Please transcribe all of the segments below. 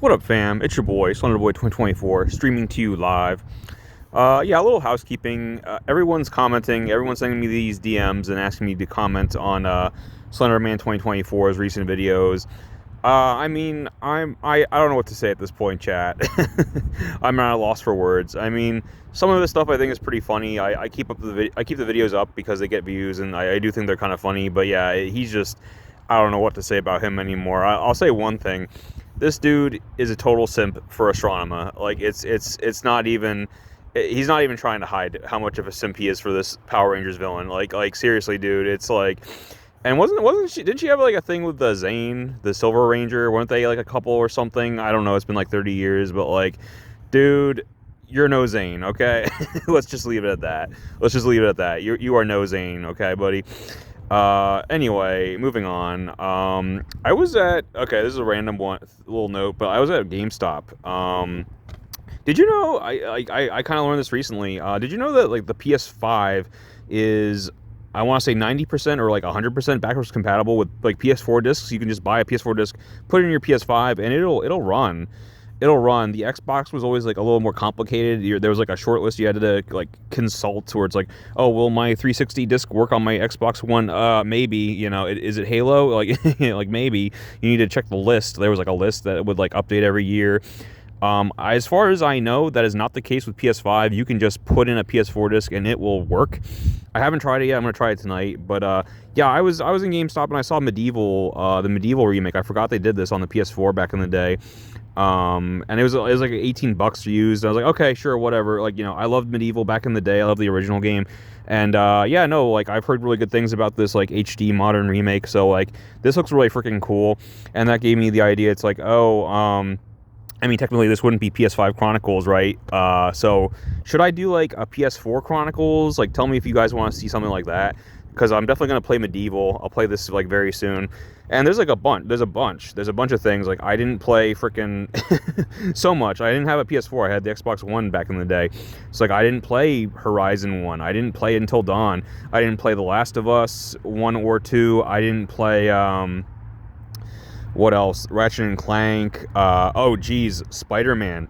What up, fam? It's your boy, Slenderboy 2024, streaming to you live. Yeah, a little housekeeping. Everyone's commenting, everyone's sending me these DMs and asking me to comment on Slenderman 2024's recent videos. I don't know what to say at this point, chat. I'm at a loss for words. I mean, some of this stuff I think is pretty funny. I keep the videos up because they get views, and I do think they're kind of funny. But yeah, he's just, I don't know what to say about him anymore. I'll say one thing. This dude is a total simp for Astronema. Like, it's not even, he's not even trying to hide how much of a simp he is for this Power Rangers villain. Like seriously, dude, it's like, and didn't she have like a thing with the Zane, the Silver Ranger? Weren't they like a couple or something? I don't know, it's been like 30 years, but like, dude, you're no Zane, okay? Let's just leave it at that. You are no Zane, okay, buddy? Anyway, moving on. I was at, okay, this is a random little note, but I was at GameStop. Did you know, I kind of learned this recently. Did you know that like the PS5 is, I want to say 90% or like 100% backwards compatible with like PS4 discs? You can just buy a PS4 disc, put it in your PS5, and it'll run. It'll run. The Xbox was always like a little more complicated. There was like a short list you had to like consult, where it's like, oh, will my 360 disc work on my Xbox One? Maybe. You know, is it Halo? Like, like maybe. You need to check the list. There was like a list that would like update every year. As far as I know, that is not the case with PS5. You can just put in a PS4 disc and it will work. I haven't tried it yet. I'm gonna try it tonight. But yeah, I was in GameStop and I saw Medieval, the Medieval remake. I forgot they did this on the PS4 back in the day. And it was like $18 used. I was like, okay, sure, whatever. Like, you know, I loved Medieval back in the day. I love the original game. And yeah, no, like I've heard really good things about this like HD modern remake. So like this looks really freaking cool. And that gave me the idea. It's like, oh, I mean, technically this wouldn't be PS5 Chronicles, right? So should I do like a PS4 Chronicles? Like, tell me if you guys want to see something like that, because I'm definitely going to play Medieval. I'll play this like very soon. And there's like a bunch of things. Like, I didn't play freaking so much. I didn't have a PS4. I had the Xbox One back in the day. So like, I didn't play Horizon 1. I didn't play Until Dawn. I didn't play The Last of Us 1 or 2. I didn't play what else? Ratchet and Clank. Oh, geez, Spider-Man.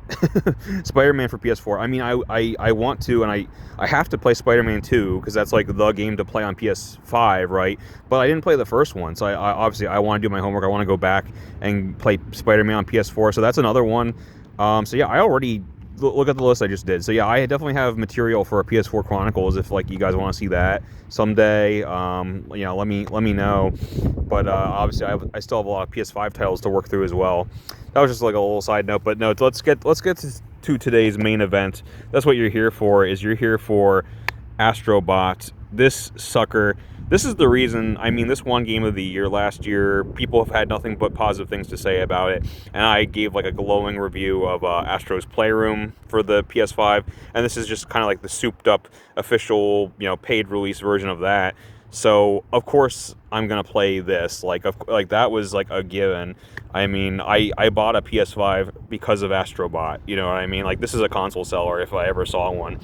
Spider-Man for PS4. I mean, I want to, and I have to play Spider-Man 2, because that's like the game to play on PS5, right? But I didn't play the first one, so I obviously I want to do my homework. I want to go back and play Spider-Man on PS4, so that's another one. So yeah, I already look at the list I just did. So yeah, I definitely have material for a PS4 Chronicles if like you guys want to see that someday. You know, let me know. But obviously I still have a lot of PS5 titles to work through as well. That was just like a little side note. But no, let's get to today's main event. That's what you're here for. You're here for Astro Bot. This sucker. This is the reason. I mean, this won Game of the Year last year. People have had nothing but positive things to say about it, and I gave like a glowing review of Astro's Playroom for the PS5, and this is just kind of like the souped-up official, you know, paid release version of that. So of course I'm gonna play this. Like that was like a given. I mean, I bought a PS5 because of Astro Bot. You know what I mean? Like, this is a console seller if I ever saw one.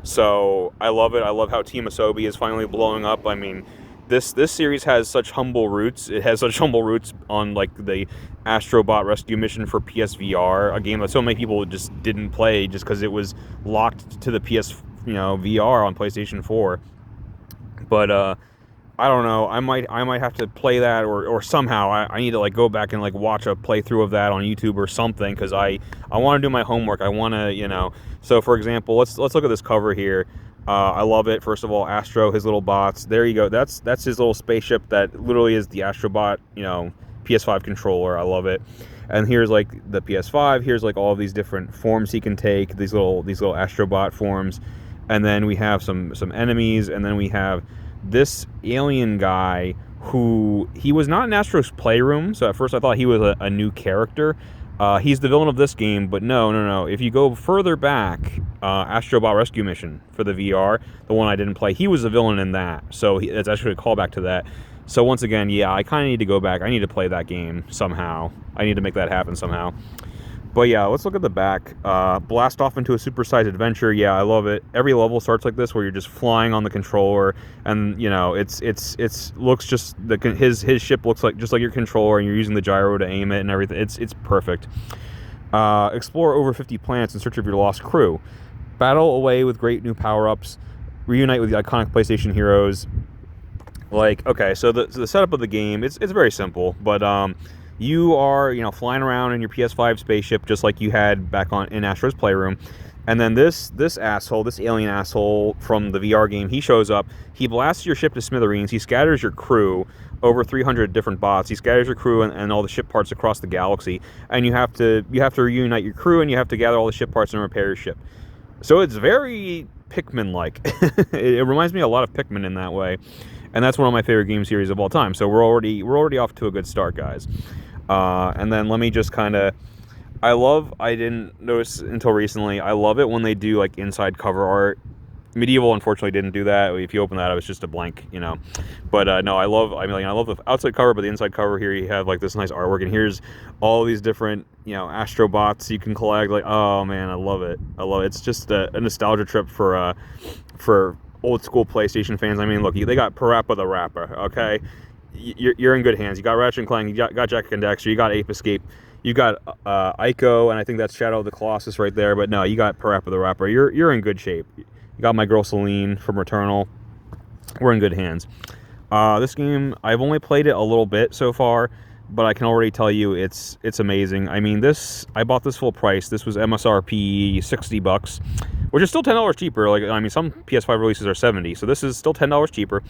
So I love it. I love how Team Asobi is finally blowing up. I mean, this series has such humble roots. It has such humble roots on like the Astro Bot Rescue Mission for PSVR, a game that so many people just didn't play just because it was locked to the VR on PlayStation 4. But I don't know. I might have to play that, or somehow I need to like go back and like watch a playthrough of that on YouTube or something, because I want to do my homework. I want to, you know. So for example, let's look at this cover here. I love it. First of all, Astro, his little bots. There you go. That's his little spaceship that literally is the Astro Bot, you know, PS5 controller. I love it. And here's like the PS5. Here's like all of these different forms he can take. These little Astro Bot forms. And then we have some enemies, and then we have this alien guy who, he was not in Astro's Playroom, so at first I thought he was a new character. He's the villain of this game, but no. If you go further back, Astro Bot Rescue Mission for the VR, the one I didn't play, he was the villain in that. So it's actually a callback to that. So once again, yeah, I kind of need to go back. I need to play that game somehow. I need to make that happen somehow. But yeah, let's look at the back. Blast off into a supersized adventure. Yeah, I love it. Every level starts like this, where you're just flying on the controller, and you know, it's looks just his ship looks like just like your controller, and you're using the gyro to aim it and everything. It's perfect. Explore over 50 planets in search of your lost crew. Battle away with great new power-ups. Reunite with the iconic PlayStation heroes. Like, okay, so the setup of the game, it's very simple, but you are, flying around in your PS5 spaceship just like you had back in Astro's Playroom. And then this asshole, this alien asshole from the VR game, he shows up. He blasts your ship to smithereens. He scatters your crew, over 300 different bots. He scatters your crew and all the ship parts across the galaxy. And you have to reunite your crew, and you have to gather all the ship parts and repair your ship. So it's very Pikmin-like. It reminds me a lot of Pikmin in that way. And that's one of my favorite game series of all time. So we're already off to a good start, guys. And then let me just kind of... I didn't notice until recently, I love it when they do, like, inside cover art. Medieval, unfortunately, didn't do that. If you open that, it was just a blank, But, no, I love the outside cover, but the inside cover here, you have, like, this nice artwork. And here's all these different, Astro Bots you can collect. Like, oh, man, I love it. I love it. It's just a nostalgia trip for old school PlayStation fans. I mean, look, they got Parappa the Rapper, okay? You're in good hands. You got Ratchet and Clank, you got Jak and Daxter, you got Ape Escape, you got Ico, and I think that's Shadow of the Colossus right there. But no, you got Parappa the Rapper. You're in good shape. You got my girl Celine from Returnal. We're in good hands. This game, I've only played it a little bit so far, but I can already tell you it's amazing. I mean, I bought this full price. This was MSRP $60, which is still $10 cheaper. Like, I mean, some PS5 releases are $70, so this is still $10 cheaper.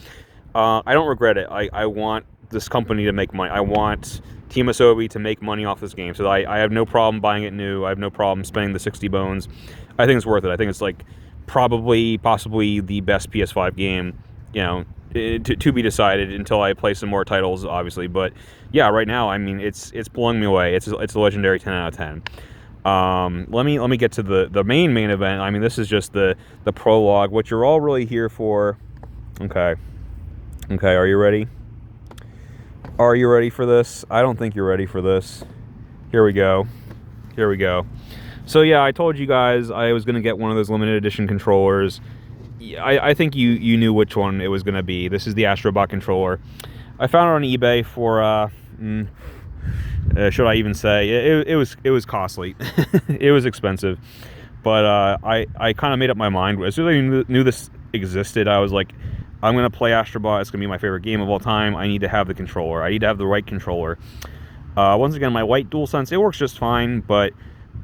I don't regret it. I want this company to make money. I want Team Asobi to make money off this game. So I have no problem buying it new. I have no problem spending the 60 bones. I think it's worth it. I think it's like possibly the best PS5 game, to be decided until I play some more titles, obviously. But yeah, right now, I mean, it's blowing me away. It's a legendary 10 out of 10. Let me get to the main event. I mean, this is just the prologue, what you're all really here for. Okay, are you ready? Are you ready for this? I don't think you're ready for this. Here we go. So yeah, I told you guys I was going to get one of those limited edition controllers. I think you knew which one it was going to be. This is the Astro Bot controller. I found it on eBay for, should I even say? It was costly. It was expensive. But I kind of made up my mind. As soon as I knew this existed, I was like, I'm going to play Astro Bot. It's going to be my favorite game of all time. I need to have the controller. I need to have the right controller. Once again, my white DualSense, it works just fine, but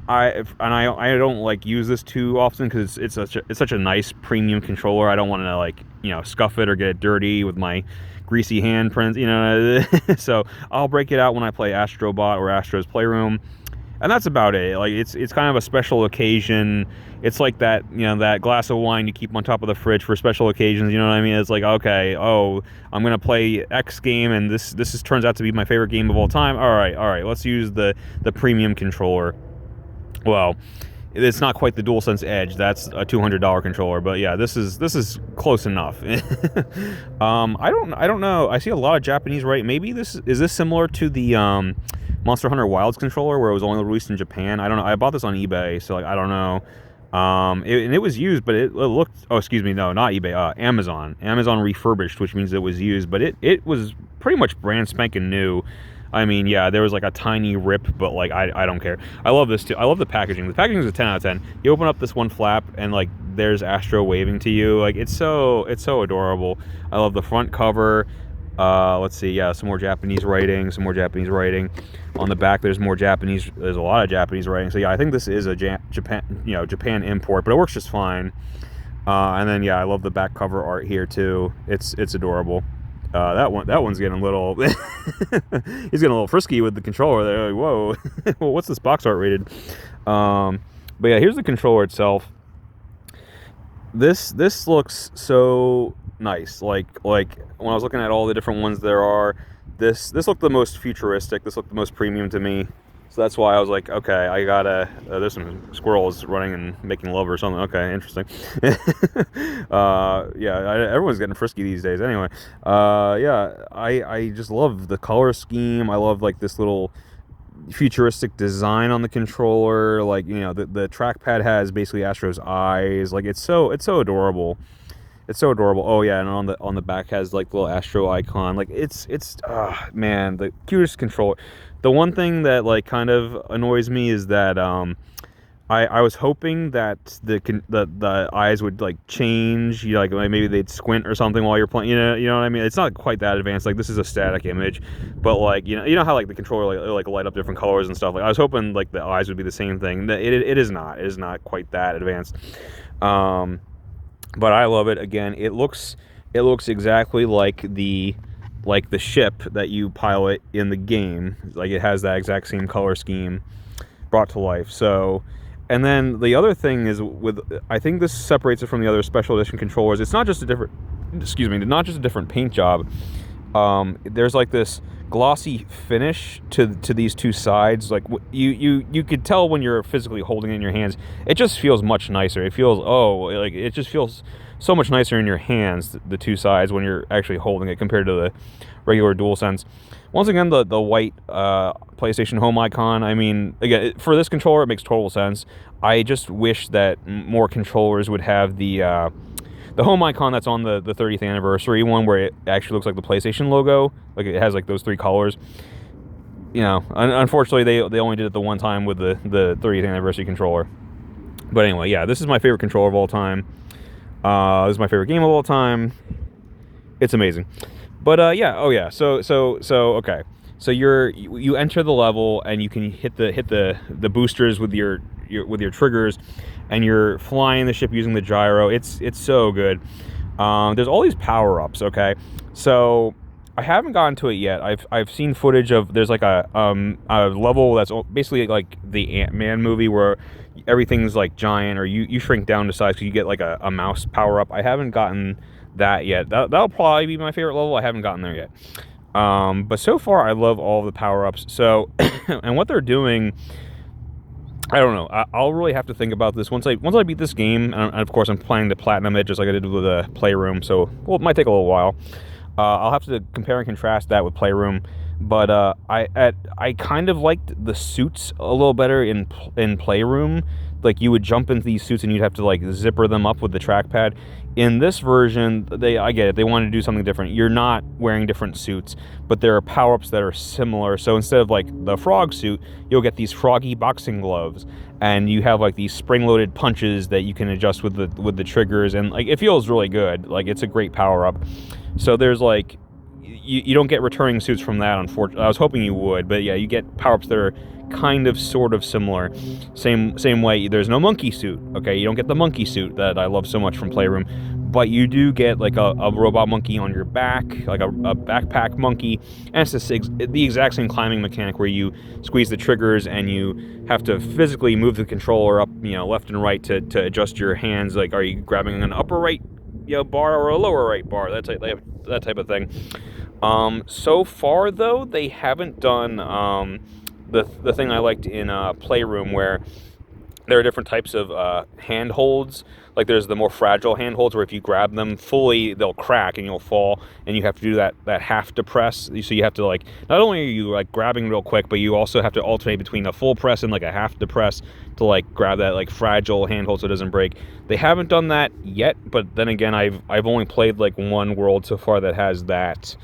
I don't like use this too often because it's such a nice premium controller. I don't want to like scuff it or get it dirty with my greasy handprints. So I'll break it out when I play Astro Bot or Astro's Playroom. And that's about it. Like it's kind of a special occasion. It's like that, that glass of wine you keep on top of the fridge for special occasions. You know what I mean? It's like, okay, I'm gonna play X game, and this turns out to be my favorite game of all time. All right, let's use the premium controller. Well, it's not quite the DualSense Edge. That's a $200 controller, but yeah, this is close enough. I don't know. I see a lot of Japanese writing. Maybe is this similar to the Monster Hunter Wilds controller where it was only released in Japan? I don't know. I bought this on eBay, so like I don't know. And it was used, but it looked. Oh, excuse me, no, not eBay. Amazon refurbished, which means it was used, but it was pretty much brand spanking new. I mean, yeah, there was like a tiny rip, but like I don't care. I love this too. I love the packaging. The packaging is a 10 out of 10. You open up this one flap, and like there's Astro waving to you. Like it's so adorable. I love the front cover. Let's see, yeah, some more Japanese writing. On the back, there's a lot of Japanese writing. So yeah, I think this is a Japan import, but it works just fine. And then yeah, I love the back cover art here too. It's adorable. That one's getting a little he's getting a little frisky with the controller there. Like, whoa. Well, what's this box art rated? But yeah, here's the controller itself. This looks so nice. Like when I was looking at all the different ones there are, this looked the most futuristic. This looked the most premium to me. So that's why I was like, okay, I gotta. There's some squirrels running and making love or something. Okay, interesting. Yeah, everyone's getting frisky these days. Anyway, yeah, I just love the color scheme. I love like this little futuristic design on the controller. Like the trackpad has basically Astro's eyes. Like it's so adorable. It's so adorable. Oh yeah, and on the back has like the little Astro icon. Like it's man, the cutest controller. The one thing that like kind of annoys me is that I was hoping that the eyes would like change, you know, like maybe they'd squint or something while you're playing. You know what I mean? It's not quite that advanced. Like this is a static image, but like you know how like the controller like light up different colors and stuff. Like I was hoping like the eyes would be the same thing. It is not. It is not quite that advanced. But I love it. Again, it looks exactly like the ship that you pilot in the game. Like it has that exact same color scheme brought to life. So. And then the other thing is I think this separates it from the other special edition controllers. It's not just a different, not just a different paint job. There's like this glossy finish to these two sides. Like you could tell when you're physically holding it in your hands. It just feels much nicer. It feels it just feels so much nicer in your hands, the two sides, when you're actually holding it compared to the regular DualSense. Once again, the white PlayStation Home icon, I mean, again, for this controller, it makes total sense. I just wish that more controllers would have the home icon that's on the 30th anniversary one, where it actually looks like the PlayStation logo. Like, it has, like, those three colors. You know, unfortunately, they only did it the one time with the 30th anniversary controller. But anyway, yeah, this is my favorite controller of all time. This is my favorite game of all time. It's amazing. But yeah, So okay. So you enter the level and you can hit the boosters with your triggers, and you're flying the ship using the gyro. It's so good. There's all these power-ups, okay? So I haven't gotten to it yet. I've seen footage of, there's like a level that's basically like the Ant-Man movie where everything's like giant, or you shrink down to size because you get like a mouse power-up. I haven't gotten that yet. That'll probably be my favorite level. I haven't gotten there yet. But so far I love all the power-ups. So and what they're doing, I don't know. I'll really have to think about this once I beat this game, and of course I'm planning to platinum it just like I did with the Playroom. So it might take a little while. I'll have to compare and contrast that with Playroom. But I kind of liked the suits a little better in Playroom. Like, you would jump into these suits and you'd have to like zipper them up with the trackpad. In this version, I get it. They wanted to do something different. You're not wearing different suits, but there are power-ups that are similar. So instead of like the frog suit, you'll get these froggy boxing gloves, and you have like these spring-loaded punches that you can adjust with the triggers, and like it feels really good. Like, it's a great power-up. So there's like, you don't get returning suits from that, unfortunately. I was hoping you would, but yeah, you get power-ups that are kind of sort of similar. Same way, there's no monkey suit, okay? You don't get the monkey suit that I love so much from Playroom, but you do get like a robot monkey on your back, like a backpack monkey, and it's the exact same climbing mechanic where you squeeze the triggers and you have to physically move the controller up, you know, left and right to adjust your hands. Like, are you grabbing an upper right, you know, bar or a lower right bar? That type of thing. So far though, they haven't done the thing I liked in Playroom, where there are different types of handholds. Like, there's the more fragile handholds where if you grab them fully, they'll crack and you'll fall, and you have to do that half to press. So you have to, like, not only are you like grabbing real quick, but you also have to alternate between a full press and like a half to press to like grab that like fragile handhold so it doesn't break. They haven't done that yet, but then again, I've only played like one world so far that has that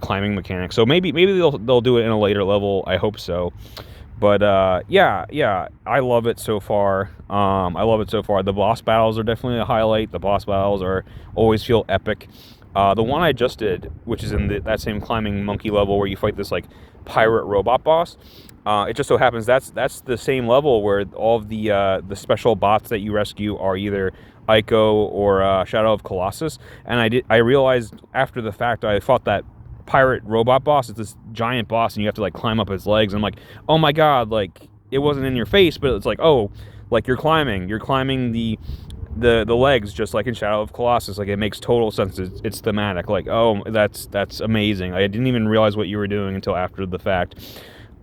climbing mechanic. So maybe they'll do it in a later level. I hope so. But yeah, I love it so far. The boss battles are definitely a highlight. The boss battles always feel epic. The one I just did, which is in that same climbing monkey level where you fight this like pirate robot boss, it just so happens that's the same level where all of the special bots that you rescue are either Ico or Shadow of Colossus. And I realized after the fact, I fought that pirate robot boss. It's this giant boss, and you have to like climb up his legs. I'm like, oh my god, like, it wasn't in your face, but it's like, oh, like you're climbing the legs just like in Shadow of Colossus. Like, it makes total sense. It's thematic. Like, oh, that's amazing. I didn't even realize what you were doing until after the fact.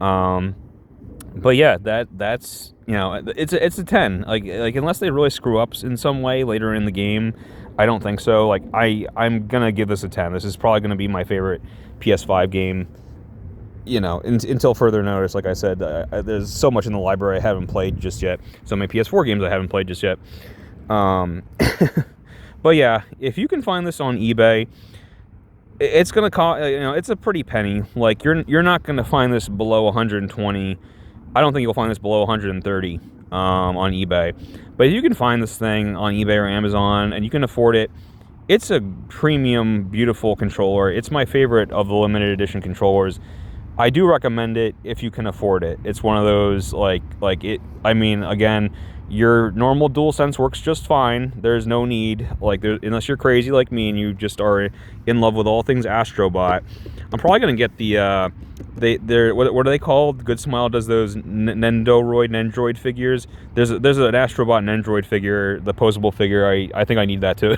But yeah, that's, you know, it's a 10. Like unless they really screw up in some way later in the game, I don't think so. Like, I'm gonna give this a 10. This is probably gonna be my favorite PS5 game, you know, until further notice. Like I said, there's so much in the library I haven't played just yet. So many PS4 games I haven't played just yet. But yeah, if you can find this on eBay, It's gonna cost, it's a pretty penny. Like you're not gonna find this below 120. I don't think you'll find this below 130 on eBay. But if you can find this thing on eBay or Amazon and you can afford it, it's a premium, beautiful controller. It's my favorite of the limited edition controllers. I do recommend it if you can afford it. It's one of those like it. I mean, again, your normal DualSense works just fine. There's no need, like, unless you're crazy like me and you just are in love with all things Astro Bot. I'm probably gonna get the they're what are they called? Good Smile does those Nendoroid figures. There's an Astro Bot Nendoroid figure, the posable figure. I think I need that too.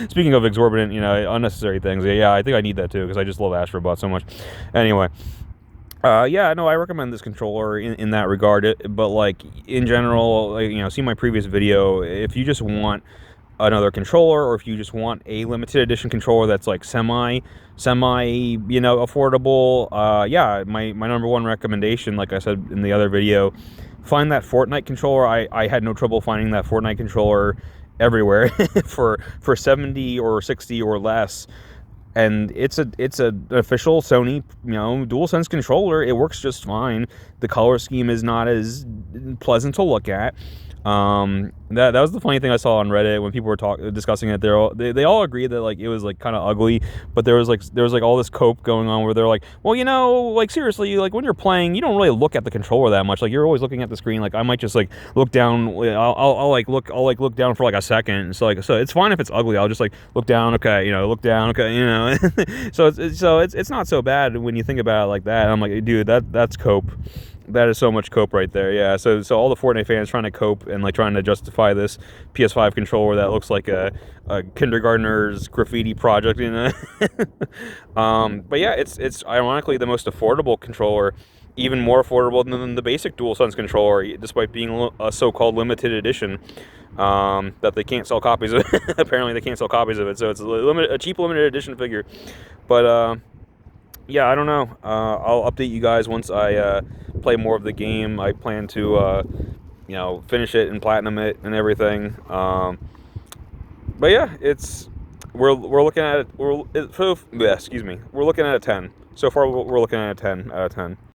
Speaking of exorbitant, unnecessary things, yeah, I think I need that too because I just love Astro Bot so much. Anyway. Yeah, no, I recommend this controller in that regard. But like in general, like, see my previous video. If you just want another controller, or if you just want a limited edition controller that's like semi, affordable, yeah, my number one recommendation, like I said in the other video, find that Fortnite controller. I had no trouble finding that Fortnite controller everywhere for 70 or 60 or less. And it's an official Sony, DualSense controller. It works just fine. The color scheme is not as pleasant to look at. That was the funny thing I saw on Reddit when people were discussing it. They all agreed that like it was like kind of ugly, but there was like all this cope going on where they're like, well, like seriously, like when you're playing, you don't really look at the controller that much. Like you're always looking at the screen. Like I might just like look down. I'll look down for like a second. So it's fine if it's ugly. I'll just like look down. Okay, look down. Okay, so it's not so bad when you think about it like that. I'm like, dude, that's cope. That is so much cope right there, yeah. So all the Fortnite fans trying to cope and like trying to justify this PS5 controller that looks like a kindergartner's graffiti project, but yeah, it's ironically the most affordable controller, even more affordable than the basic DualSense controller, despite being a so-called limited edition. That they can't sell copies of. Apparently, they can't sell copies of it, so it's a cheap limited edition figure. But yeah, I don't know. I'll update you guys once I play more of the game. I plan to, finish it and platinum it and everything. But yeah, we're looking at it. Excuse me. We're looking at a 10. So far, we're looking at a 10 out of 10.